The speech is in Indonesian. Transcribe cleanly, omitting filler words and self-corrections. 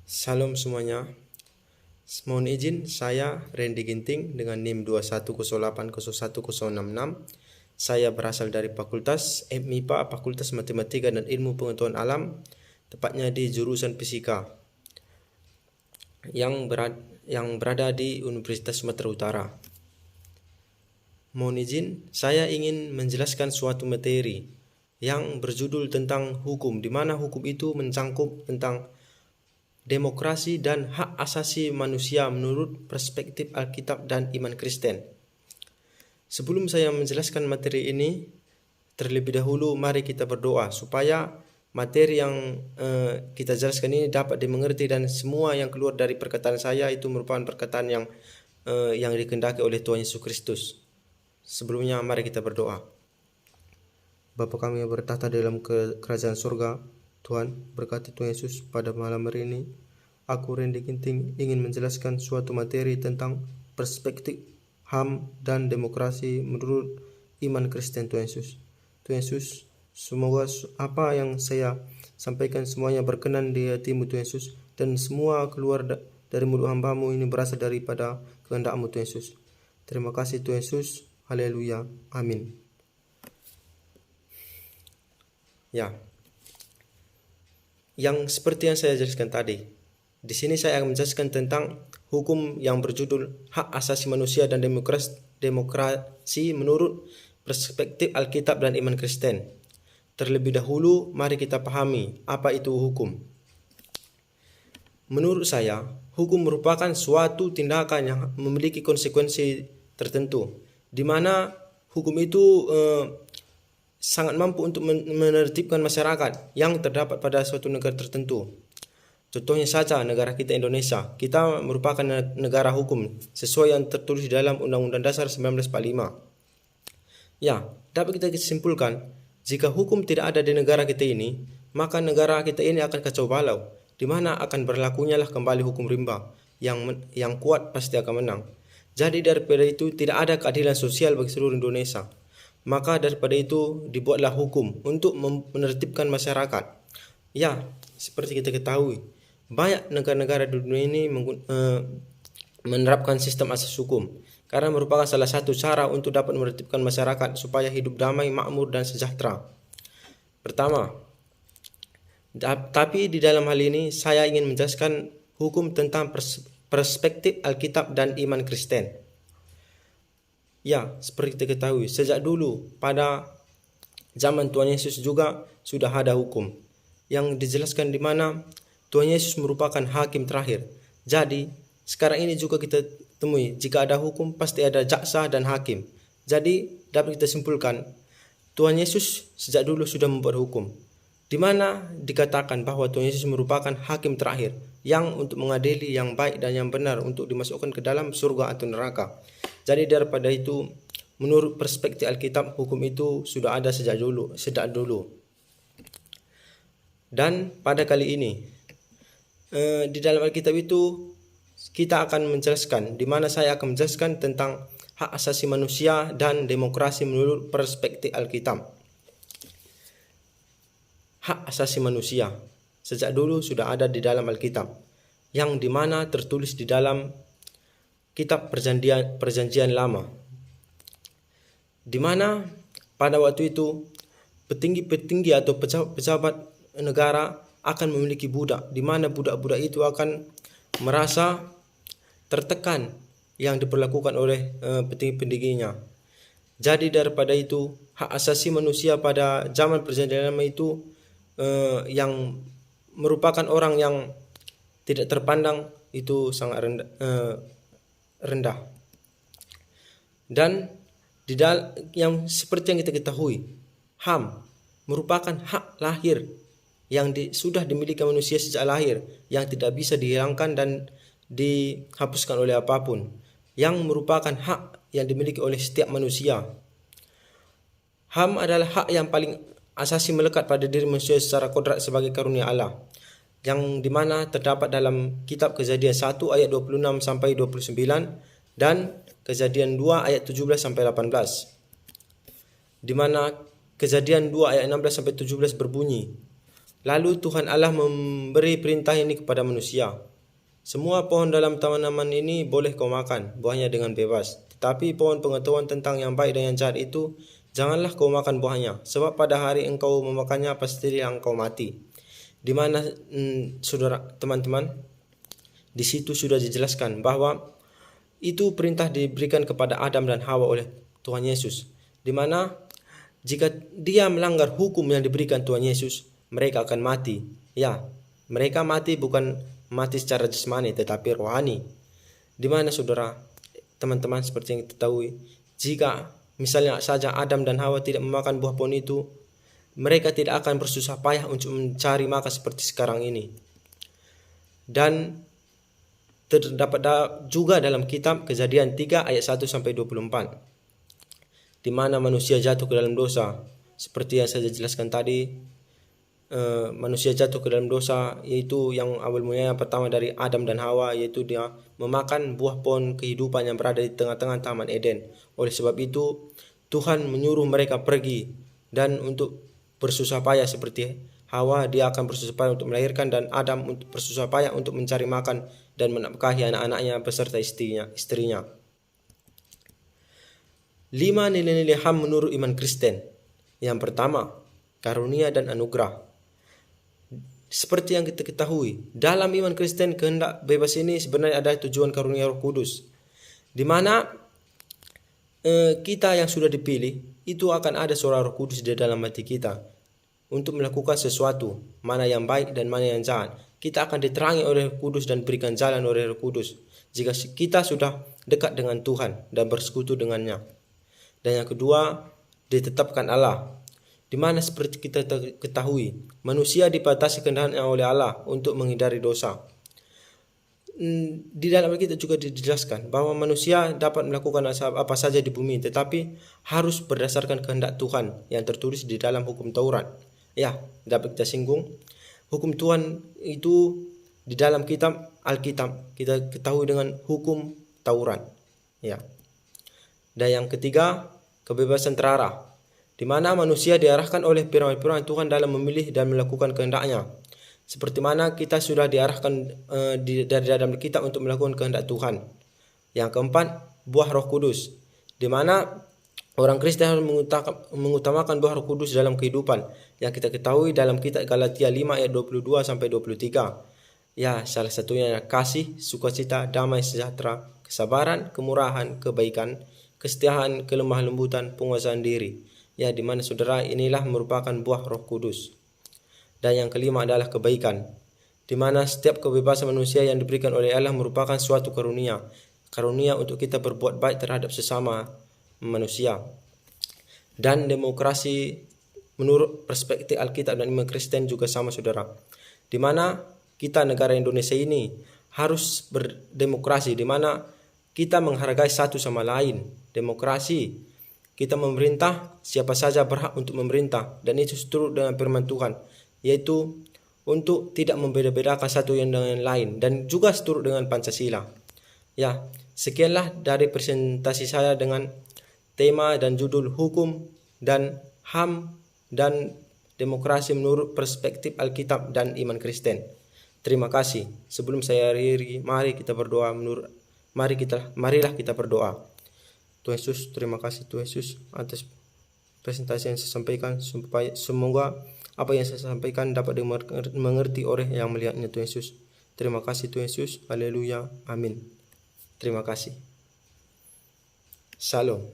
Salam semuanya. Mohon izin, saya Randy Ginting dengan NIM 2108011066. Saya berasal dari Fakultas MIPA, Fakultas Matematika dan Ilmu Pengetahuan Alam, tepatnya di jurusan Fisika yang berada di Universitas Sumatera Utara. Mohon izin, saya ingin menjelaskan suatu materi yang berjudul tentang hukum, di mana hukum itu mencangkup tentang demokrasi dan hak asasi manusia menurut perspektif Alkitab dan iman Kristen. Sebelum saya menjelaskan materi ini, terlebih dahulu mari kita berdoa supaya materi yang kita jelaskan ini dapat dimengerti dan semua yang keluar dari perkataan saya itu merupakan perkataan yang dikehendaki oleh Tuhan Yesus Kristus. Sebelumnya mari kita berdoa. Bapa kami yang bertahta dalam kerajaan surga, Tuhan, berkati Tuhan Yesus pada malam hari ini. Aku Randy Ginting ingin menjelaskan suatu materi tentang perspektif HAM dan demokrasi menurut iman Kristen Tuhan Yesus. Tuhan Yesus, semoga apa yang saya sampaikan semuanya berkenan di hatimu Tuhan Yesus, dan semua keluar dari mulut hamba-Mu ini berasal daripada kehendak-Mu Tuhan Yesus. Terima kasih Tuhan Yesus. Haleluya. Amin. Ya. Yang seperti yang saya jelaskan tadi, di sini saya akan menjelaskan tentang hukum yang berjudul hak asasi manusia dan demokrasi menurut perspektif Alkitab dan iman Kristen. Terlebih dahulu, mari kita pahami apa itu hukum. Menurut saya, hukum merupakan suatu tindakan yang memiliki konsekuensi tertentu, di mana hukum itu sangat mampu untuk menertibkan masyarakat yang terdapat pada suatu negara tertentu. Contohnya saja negara kita Indonesia. Kita merupakan negara hukum sesuai yang tertulis dalam Undang-Undang Dasar 1945. Ya, dapat kita simpulkan, jika hukum tidak ada di negara kita ini, maka negara kita ini akan kacau balau, di mana akan berlakunya lah kembali hukum rimba. Yang kuat pasti akan menang. Jadi daripada itu tidak ada keadilan sosial bagi seluruh Indonesia. Maka daripada itu dibuatlah hukum untuk menertibkan masyarakat. Ya, seperti kita ketahui, banyak negara-negara di dunia ini menerapkan sistem asas hukum karena merupakan salah satu cara untuk dapat menertibkan masyarakat supaya hidup damai, makmur dan sejahtera. Pertama, tapi di dalam hal ini saya ingin menjelaskan hukum tentang perspektif Alkitab dan iman Kristen. Ya, seperti kita ketahui, sejak dulu pada zaman Tuhan Yesus juga sudah ada hukum yang dijelaskan di mana Tuhan Yesus merupakan hakim terakhir. Jadi, sekarang ini juga kita temui jika ada hukum pasti ada jaksa dan hakim. Jadi, dapat kita simpulkan Tuhan Yesus sejak dulu sudah membuat hukum, di mana dikatakan bahwa Tuhan Yesus merupakan hakim terakhir yang untuk mengadili yang baik dan yang benar untuk dimasukkan ke dalam surga atau neraka. Jadi daripada itu, menurut perspektif Alkitab, hukum itu sudah ada sejak dulu. Dan pada kali ini, di dalam Alkitab itu kita akan menjelaskan, di mana saya akan menjelaskan tentang hak asasi manusia dan demokrasi menurut perspektif Alkitab. Hak asasi manusia sejak dulu sudah ada di dalam Alkitab, yang di mana tertulis di dalam Kitab Perjanjian Lama, di mana pada waktu itu petinggi-petinggi atau pejabat negara akan memiliki budak, di mana budak-budak itu akan merasa tertekan yang diperlakukan oleh petinggi-petingginya. Jadi daripada itu, hak asasi manusia pada zaman Perjanjian Lama itu yang merupakan orang yang tidak terpandang itu sangat rendah. Dan yang seperti yang kita ketahui, HAM merupakan hak lahir yang sudah dimiliki manusia sejak lahir, yang tidak bisa dihilangkan dan dihapuskan oleh apapun, yang merupakan hak yang dimiliki oleh setiap manusia. HAM adalah hak yang paling asasi melekat pada diri manusia secara kodrat sebagai karunia Allah, yang dimana terdapat dalam kitab Kejadian 1 ayat 26 sampai 29 dan Kejadian 2 ayat 17 sampai 18. Di mana Kejadian 2 ayat 16 sampai 17 berbunyi, Lalu Tuhan Allah memberi perintah ini kepada manusia. Semua pohon dalam tanaman ini boleh kau makan buahnya dengan bebas. Tetapi pohon pengetahuan tentang yang baik dan yang jahat itu, janganlah kau makan buahnya. Sebab pada hari engkau memakannya, pastilah engkau mati. Di mana saudara teman-teman, di situ sudah dijelaskan bahwa itu perintah diberikan kepada Adam dan Hawa oleh Tuhan Yesus. Di mana jika dia melanggar hukum yang diberikan Tuhan Yesus, mereka akan mati. Ya, mereka mati bukan mati secara jasmani tetapi rohani. Di mana saudara, teman-teman, seperti yang kita ketahui, jika misalnya saja Adam dan Hawa tidak memakan buah pohon itu, mereka tidak akan bersusah payah untuk mencari makan seperti sekarang ini. Dan terdapat juga dalam kitab Kejadian 3 ayat 1 sampai 24, di mana manusia jatuh ke dalam dosa. Seperti yang saya jelaskan tadi, manusia jatuh ke dalam dosa, yaitu yang awal mulanya yang pertama dari Adam dan Hawa, yaitu dia memakan buah pohon kehidupan yang berada di tengah-tengah Taman Eden. Oleh sebab itu Tuhan menyuruh mereka pergi dan untuk bersusah payah seperti Hawa, dia akan bersusah payah untuk melahirkan, dan Adam untuk bersusah payah untuk mencari makan dan menafkahi anak-anaknya beserta istrinya. 5 nilai-nilai HAM menurut iman Kristen. Yang pertama, karunia dan anugerah. Seperti yang kita ketahui, dalam iman Kristen kehendak bebas ini sebenarnya ada tujuan karunia Roh Kudus, di mana kita yang sudah dipilih itu akan ada suara Roh Kudus di dalam hati kita untuk melakukan sesuatu, mana yang baik dan mana yang jahat. Kita akan diterangi oleh Roh Kudus dan berikan jalan oleh Roh Kudus jika kita sudah dekat dengan Tuhan dan bersekutu dengannya. Dan yang kedua, ditetapkan Allah, di mana seperti kita ketahui, manusia dibatasi kehendaknya oleh Allah untuk menghindari dosa. Di dalam Alkitab juga dijelaskan bahwa manusia dapat melakukan apa saja di bumi, tetapi harus berdasarkan kehendak Tuhan yang tertulis di dalam hukum Taurat. Ya, dapat kita singgung. Hukum Tuhan itu di dalam kitab Alkitab kita ketahui dengan hukum Taurat. Ya. Dan yang ketiga, kebebasan terarah, di mana manusia diarahkan oleh firman-firman Tuhan dalam memilih dan melakukan kehendaknya. Seperti mana kita sudah diarahkan dari dalam kitab untuk melakukan kehendak Tuhan. Yang keempat, buah Roh Kudus, di mana orang Kristen harus mengutamakan buah Roh Kudus dalam kehidupan, yang kita ketahui dalam kitab Galatia 5 ayat 22 sampai 23. Ya, salah satunya kasih, sukacita, damai sejahtera, kesabaran, kemurahan, kebaikan, kesetiaan, kelemah lembutan, penguasaan diri. Ya, di mana saudara, inilah merupakan buah Roh Kudus. Dan yang kelima adalah kebaikan, di mana setiap kebebasan manusia yang diberikan oleh Allah merupakan suatu karunia untuk kita berbuat baik terhadap sesama manusia. Dan demokrasi menurut perspektif Alkitab dan iman Kristen juga sama saudara, di mana kita negara Indonesia ini harus berdemokrasi, di mana kita menghargai satu sama lain. Demokrasi, kita memerintah, siapa saja berhak untuk memerintah, dan itu seturut dengan firman Tuhan, yaitu untuk tidak membeda-bedakan satu yang dengan yang lain, dan juga seturut dengan Pancasila. Ya, sekianlah dari presentasi saya dengan tema dan judul hukum dan HAM dan demokrasi menurut perspektif Alkitab dan iman Kristen. Terima kasih. Sebelum saya akhiri, marilah kita berdoa. Tuhan Yesus, terima kasih Tuhan Yesus atas presentasi yang saya sampaikan. Semoga apa yang saya sampaikan dapat dimengerti oleh yang melihatnya Tuhan Yesus. Terima kasih Tuhan Yesus. Haleluya. Amin. Terima kasih. Shalom.